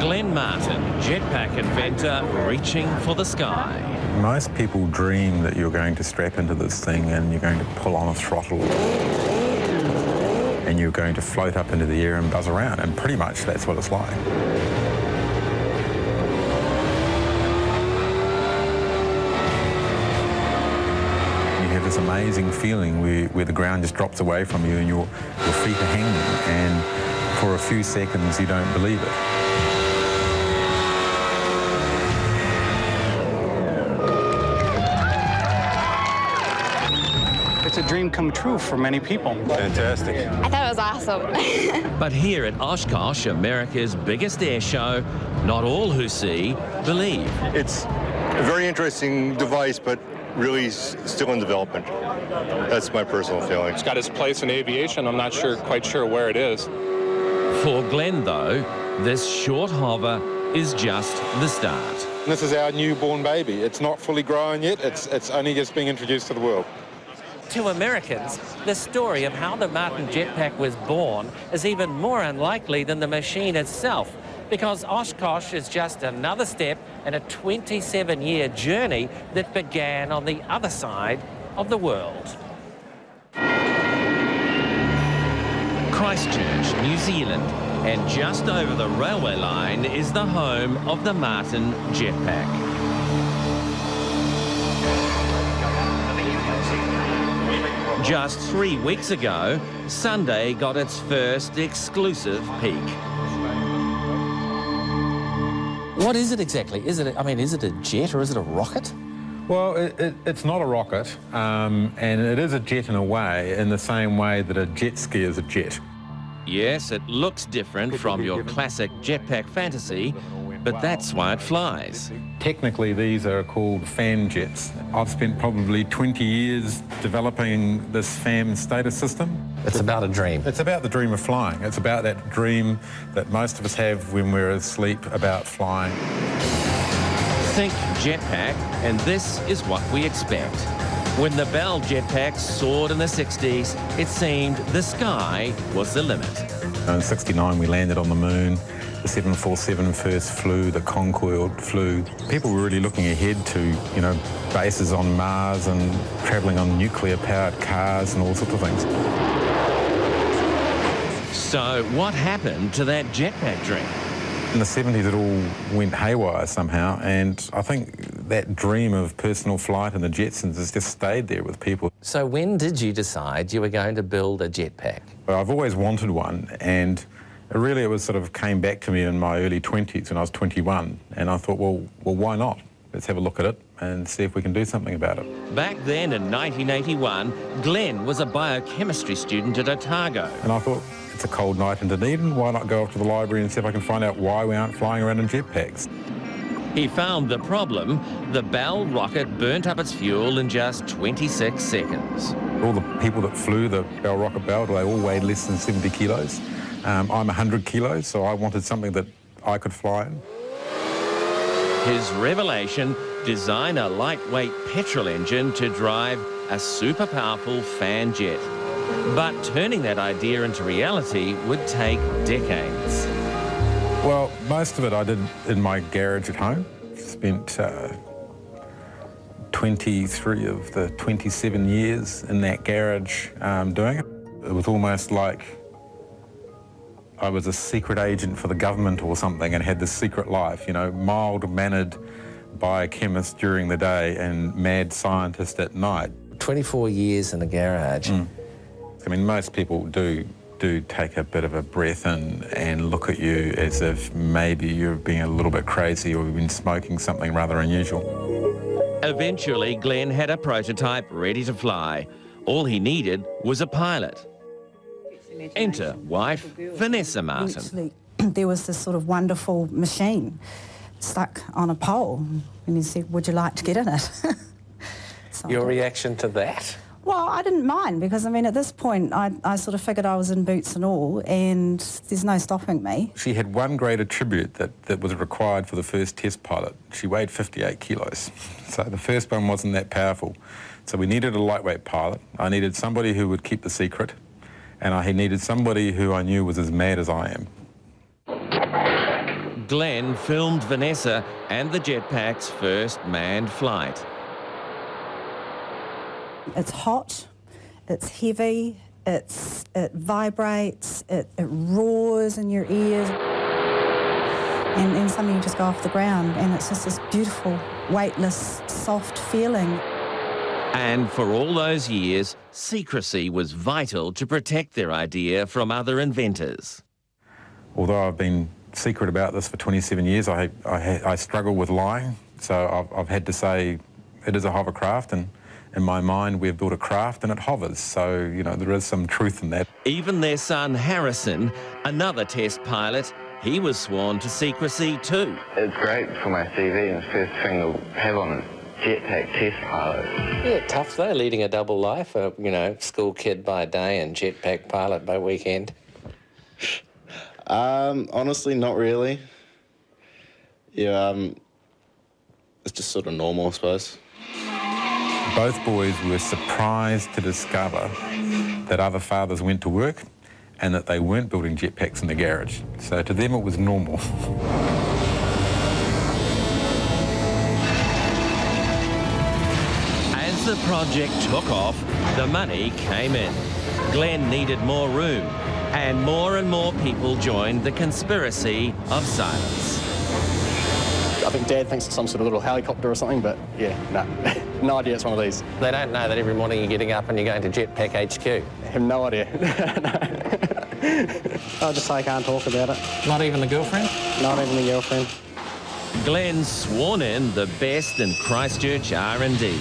Glenn Martin, jetpack inventor, reaching for the sky. Most people dream that you're going to strap into this thing and you're going to pull on a throttle and you're going to float up into the air and buzz around, and pretty much that's what it's like. You have this amazing feeling where the ground just drops away from you and your feet are hanging, and for a few seconds you don't believe it. It's a dream come true for many people. Fantastic. I thought it was awesome. But here at Oshkosh, America's biggest air show, not all who see believe. It's a very interesting device, but really still in development. That's my personal feeling. It's got its place in aviation. I'm not quite sure where it is. For Glenn, though, this short hover is just the start. This is our newborn baby. It's not fully grown yet. It's only just being introduced to the world. To Americans, the story of how the Martin jetpack was born is even more unlikely than the machine itself, because Oshkosh is just another step in a 27-year journey that began on the other side of the world. Christchurch, New Zealand, and just over the railway line is the home of the Martin jetpack. Just 3 weeks ago, Sunday got its first exclusive peak. What is it exactly? Is it a jet or is it a rocket? Well, it's not a rocket, and it is a jet in a way, in the same way that a jet ski is a jet. Yes, it looks different from your classic jetpack fantasy, but that's why it flies. Technically, these are called fan jets. I've spent probably 20 years developing this fan status system. It's about a dream. It's about the dream of flying. It's about that dream that most of us have when we're asleep about flying. Think jetpack, and this is what we expect. When the Bell jetpacks soared in the 60s, it seemed the sky was the limit. In '69, we landed on the moon. The 747 first flew, the Concorde flew. People were really looking ahead to, bases on Mars and travelling on nuclear-powered cars and all sorts of things. So what happened to that jetpack dream? In the 70s, it all went haywire somehow, and I think that dream of personal flight and the Jetsons has just stayed there with people. So when did you decide you were going to build a jetpack? Well, I've always wanted one, and really it was sort of came back to me in my early 20s when I was 21, and I thought, well, why not? Let's have a look at it and see if we can do something about it. Back then in 1981, Glenn was a biochemistry student at Otago. And I thought, it's a cold night in Dunedin, why not go off to the library and see if I can find out why we aren't flying around in jetpacks? He found the problem. The Bell rocket burnt up its fuel in just 26 seconds. All the people that flew the Bell rocket Bell, they all weighed less than 70 kilos. I'm 100 kilos, so I wanted something that I could fly in. His revelation, design a lightweight petrol engine to drive a super powerful fan jet. But turning that idea into reality would take decades. Well, most of it I did in my garage at home. Spent 23 of the 27 years in that garage doing it. It was almost like I was a secret agent for the government or something and had this secret life, mild-mannered biochemist during the day and mad scientist at night. 24 years in a garage. I mean, most people do take a bit of a breath in and look at you as if maybe you're being a little bit crazy or you've been smoking something rather unusual. Eventually, Glenn had a prototype ready to fly. All he needed was a pilot. Enter wife Vanessa Martin. There was this sort of wonderful machine stuck on a pole, and he said, "Would you like to get in it?" So Your reaction to that? Well, I didn't mind because, at this point, I sort of figured I was in boots and all, and there's no stopping me. She had one great attribute that was required for the first test pilot. She weighed 58 kilos, so the first one wasn't that powerful. So we needed a lightweight pilot. I needed somebody who would keep the secret, and I needed somebody who I knew was as mad as I am. Glenn filmed Vanessa and the jetpack's first manned flight. It's hot, it's heavy, it vibrates, it roars in your ears. And suddenly you just go off the ground and it's just this beautiful, weightless, soft feeling. And for all those years, secrecy was vital to protect their idea from other inventors. Although I've been secret about this for 27 years, I struggle with lying. So I've had to say it is a hovercraft, and in my mind we've built a craft and it hovers. So, you know, there is some truth in that. Even their son Harrison, another test pilot, he was sworn to secrecy too. It's great for my CV, and the first thing to have on it. Jetpack test pilot. Yeah, tough though, leading a double life. You know, school kid by day and jetpack pilot by weekend. Honestly, not really. Yeah, it's just sort of normal, I suppose. Both boys were surprised to discover that other fathers went to work and that they weren't building jetpacks in the garage. So to them it was normal. As the project took off, the money came in. Glenn needed more room, and more people joined the conspiracy of silence. I think Dad thinks it's some sort of little helicopter or something, but yeah, no, no idea it's one of these. They don't know that every morning you're getting up and you're going to Jetpack HQ. I have no idea. I'll just say I can't talk about it. Not even the girlfriend? Not even the girlfriend. Glenn sworn in the best in Christchurch R&D.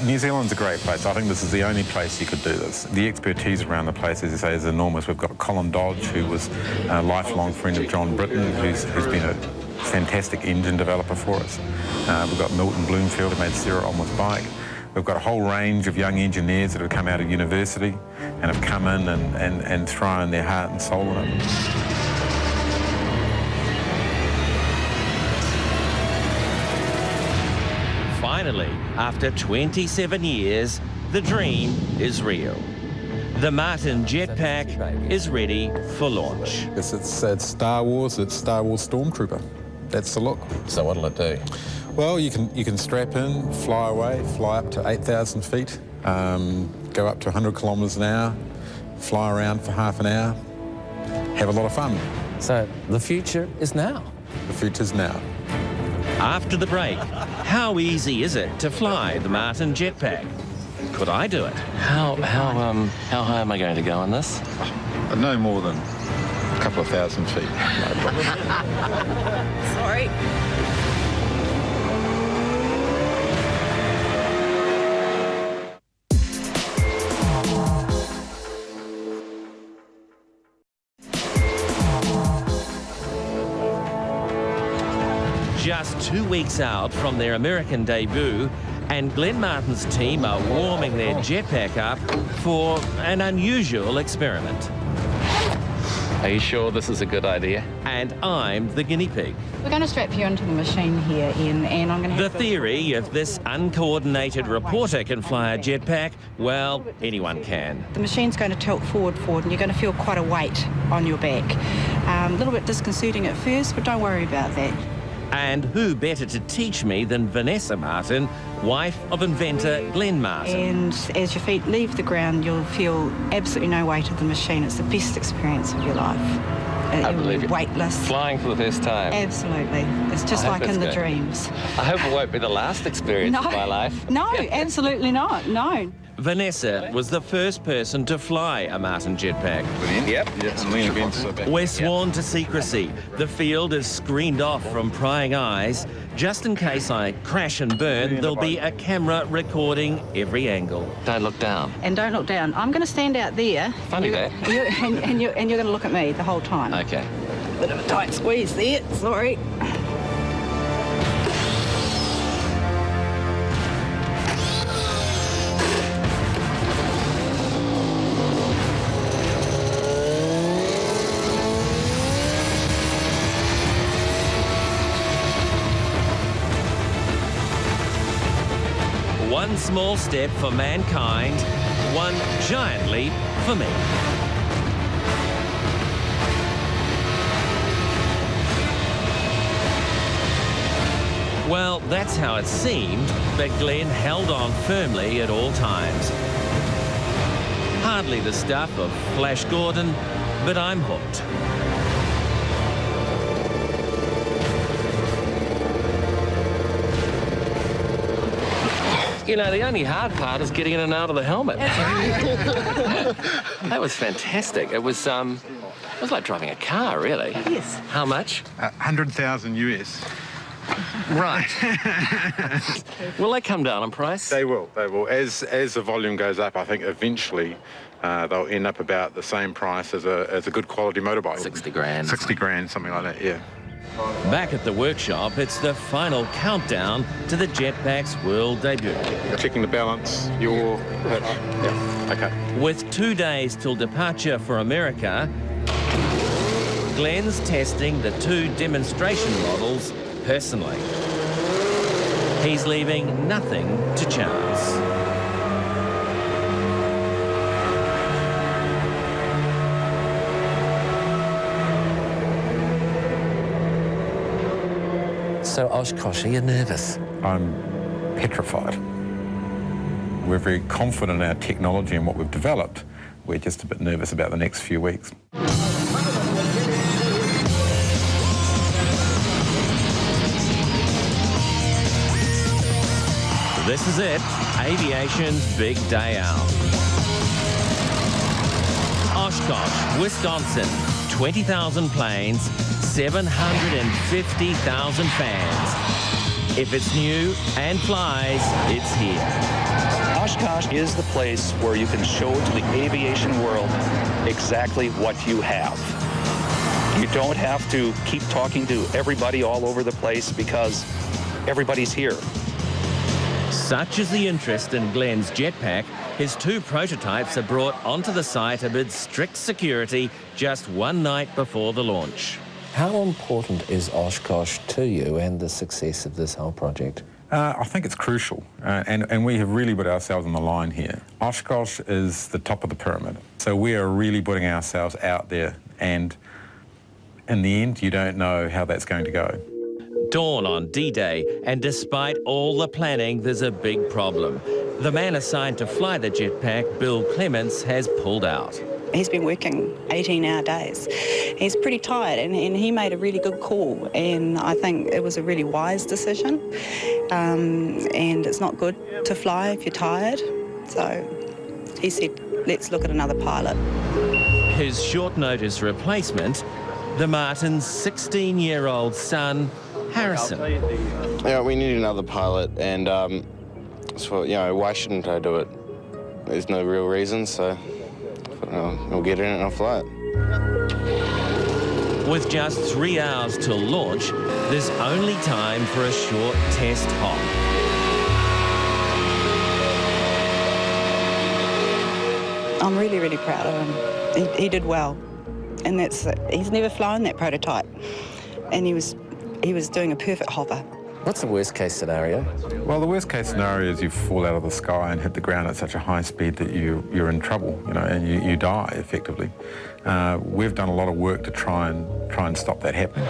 New Zealand's a great place. I think this is the only place you could do this. The expertise around the place, as you say, is enormous. We've got Colin Dodge, who was a lifelong friend of John Britton, who's been a fantastic engine developer for us. We've got Milton Bloomfield, who made Sarah on with bike. We've got a whole range of young engineers that have come out of university and have come in and thrown their heart and soul in it. Finally, after 27 years, the dream is real. The Martin jetpack is ready for launch. It's Star Wars, it's Star Wars Stormtrooper. That's the look. So what'll it do? Well, you can strap in, fly away, fly up to 8,000 feet, go up to 100 kilometres an hour, fly around for half an hour, have a lot of fun. So the future is now. The future's now. After the break, how easy is it to fly the Martin jetpack? Could I do it? How high am I going to go on this? No more than a couple of thousand feet. No problem. Sorry. Just 2 weeks out from their American debut, and Glenn Martin's team are warming their jetpack up for an unusual experiment. Are you sure this is a good idea? And I'm the guinea pig. We're going to strap you into the machine here, Ian, and I'm going to The theory, if this uncoordinated reporter can fly a jetpack, well, anyone can. The machine's going to tilt forward, and you're going to feel quite a weight on your back. A little bit disconcerting at first, but don't worry about that. And who better to teach me than Vanessa Martin, wife of inventor Glenn Martin. And as your feet leave the ground, you'll feel absolutely no weight of the machine. It's the best experience of your life. I believe it. Weightless. Flying for the first time. Absolutely. It's just like in the dreams. I hope it won't be the last experience of my life. No, absolutely not. No. Vanessa was the first person to fly a Martin jetpack. Yep. Yes, and lean against the back. We're sworn to secrecy. The field is screened off from prying eyes. Just in case I crash and burn, there'll be a camera recording every angle. Don't look down. And don't look down. I'm going to stand out there. Funny that. And you're going to look at me the whole time. Okay. Bit of a tight squeeze there. Sorry. One small step for mankind, one giant leap for me. Well, that's how it seemed, but Glenn held on firmly at all times. Hardly the stuff of Flash Gordon, but I'm hooked. You know, the only hard part is getting in and out of the helmet. That was fantastic. It was like driving a car, really. Yes. How much? 100,000 US. Right. Will they come down in price? They will. As the volume goes up, I think eventually they'll end up about the same price as a good quality motorbike. 60 grand. 60 grand, something like that, yeah. Back at the workshop, it's the final countdown to the Jetpack's world debut. Checking the balance, your hitch. Yeah, okay. With 2 days till departure for America, Glenn's testing the 2 demonstration models personally. He's leaving nothing to chance. So, Oshkosh, are you nervous? I'm petrified. We're very confident in our technology and what we've developed. We're just a bit nervous about the next few weeks. This is it, aviation's big day out. Oshkosh, Wisconsin, 20,000 planes, 750,000 fans. If it's new and flies, it's here. Oshkosh is the place where you can show to the aviation world exactly what you have. You don't have to keep talking to everybody all over the place because everybody's here. Such is the interest in Glenn's jetpack, his 2 prototypes are brought onto the site amid strict security just 1 night before the launch. How important is Oshkosh to you and the success of this whole project? I think it's crucial, and we have really put ourselves on the line here. Oshkosh is the top of the pyramid, so we are really putting ourselves out there, and in the end, you don't know how that's going to go. Dawn on D-Day, and despite all the planning, there's a big problem. The man assigned to fly the jetpack, Bill Clements, has pulled out. He's been working 18-hour days. He's pretty tired, and he made a really good call, and I think it was a really wise decision. And it's not good to fly if you're tired, so he said, let's look at another pilot. His short-notice replacement, the Martin's 16-year-old son, Harrison. Yeah, we need another pilot, and so, you know, why shouldn't I do it? There's no real reason, so we'll get in and I'll fly it. With just 3 hours till launch, there's only time for a short test hop. I'm really, really proud of him. He did well, and he's never flown that prototype, and he was doing a perfect hover. What's the worst case scenario? Well, the worst case scenario is you fall out of the sky and hit the ground at such a high speed that you're in trouble, you know, and you die effectively. We've done a lot of work to try and stop that happening.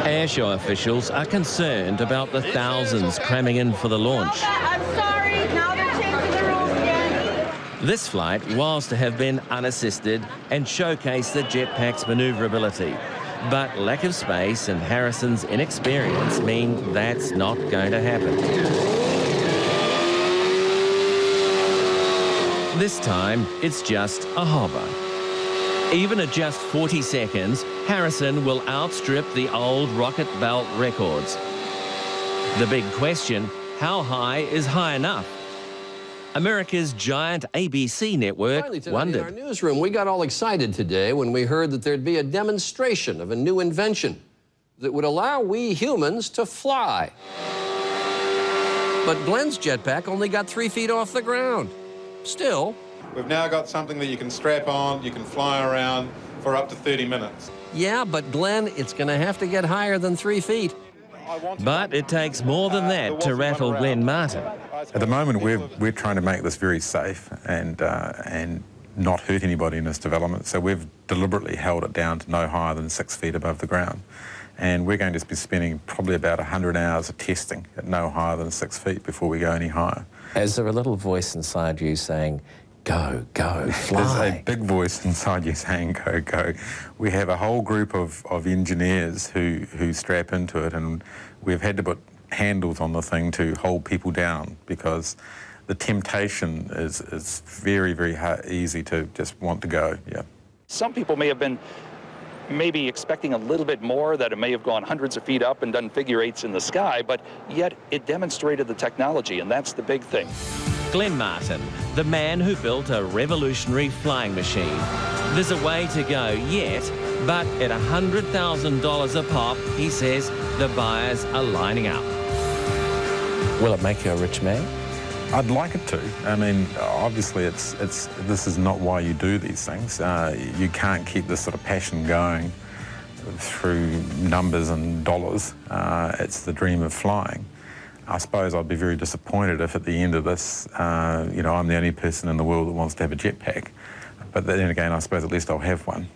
Airshow officials are concerned about the thousands cramming in for the launch. I'm sorry, now they're changing the rules again. This flight was to have been unassisted and showcase the jetpack's manoeuvrability. But lack of space and Harrison's inexperience mean that's not going to happen. This time, it's just a hover. Even at just 40 seconds, Harrison will outstrip the old rocket belt records. The big question, how high is high enough? America's giant ABC network wondered. In our newsroom, we got all excited today when we heard that there'd be a demonstration of a new invention that would allow we humans to fly. But Glenn's jetpack only got 3 feet off the ground. Still, We've now got something that you can strap on, you can fly around for up to 30 minutes. yeah, but Glenn, it's going to have to get higher than 3 feet. But it takes more than that to rattle Glenn Martin. At the moment, we're trying to make this very safe and not hurt anybody in this development. So we've deliberately held it down to no higher than 6 feet above the ground. And we're going to be spending probably about 100 hours of testing at no higher than 6 feet before we go any higher. Is there a little voice inside you saying, go, go, fly? There's a big voice inside you saying, go, go. We have a whole group of engineers who strap into it, and we've had to put handles on the thing to hold people down because the temptation is very, very easy to just want to go, yeah. Some people may have been maybe expecting a little bit more, that it may have gone hundreds of feet up and done figure eights in the sky, but yet it demonstrated the technology, and that's the big thing. Glenn Martin, the man who built a revolutionary flying machine. There's a way to go yet, but at $100,000 a pop, he says the buyers are lining up. Will it make you a rich man? I'd like it to. I mean, obviously, this is not why you do these things. You can't keep this sort of passion going through numbers and dollars. It's the dream of flying. I suppose I'd be very disappointed if at the end of this, you know, I'm the only person in the world that wants to have a jetpack. But then again, I suppose at least I'll have one.